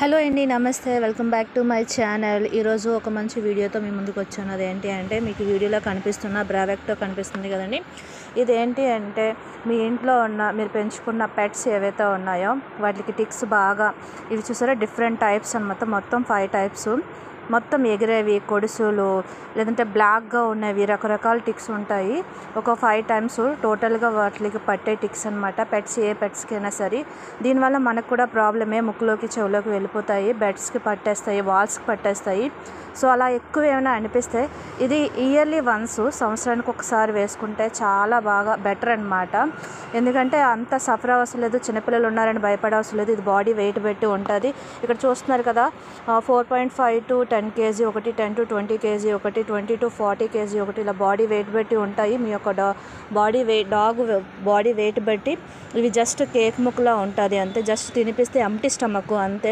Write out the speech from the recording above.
Hello అండి, నమస్తే. Welcome back to my channel. ఈరోజు ఒక మంచి వీడియోతో మీ ముందుకు వచ్చాను. అదేంటి అంటే మీకు వీడియోలో కనిపిస్తున్న బ్రావెక్టో కనిపిస్తుంది కదండి. ఇదేంటి అంటే మీ ఇంట్లో ఉన్న మీరు పెంచుకున్న పెట్స్ ఏవైతే ఉన్నాయో వాటికి టిక్స్ బాగా ఇవి చూసారా, డిఫరెంట్ టైప్స్ అనమాట. మొత్తం 5 టైప్స్, మొత్తం ఎగిరేవి, కొడుసులు, లేదంటే బ్లాక్గా ఉన్నవి, రకరకాల టిక్స్ ఉంటాయి. ఒక 5 టైమ్స్ టోటల్గా వాటికి పట్టే టిక్స్ అనమాట. పెట్స్ ఏ పెట్స్కైనా సరే. దీనివల్ల మనకు కూడా ప్రాబ్లమే, ముక్కులోకి చెవులోకి వెళ్ళిపోతాయి, బెడ్స్కి పట్టేస్తాయి, వాల్స్కి పట్టేస్తాయి. సో అలా ఎక్కువ ఏమైనా అనిపిస్తే ఇది ఇయర్లీ వన్స్, సంవత్సరానికి ఒకసారి వేసుకుంటే చాలా బాగా బెటర్ అనమాట. ఎందుకంటే అంత సఫర్ అవసరం లేదు, చిన్నపిల్లలు ఉన్నారని భయపడవసరం లేదు. ఇది బాడీ వెయిట్ పెట్టి ఉంటుంది. ఇక్కడ చూస్తున్నారు కదా, 4.5 to 10 kg ఒకటి, 10 to 20 kg ఒకటి, 20 to 40 kg ఒకటి, ఇలా బాడీ వెయిట్ బట్టి ఉంటాయి. మీ యొక్క డాగ్ బాడీ వెయిట్ బట్టి ఇవి జస్ట్ కేక్ ముక్కలా ఉంటుంది అంతే. జస్ట్ తినిపిస్తే ఎంప్టీ స్టమక్ అంతే.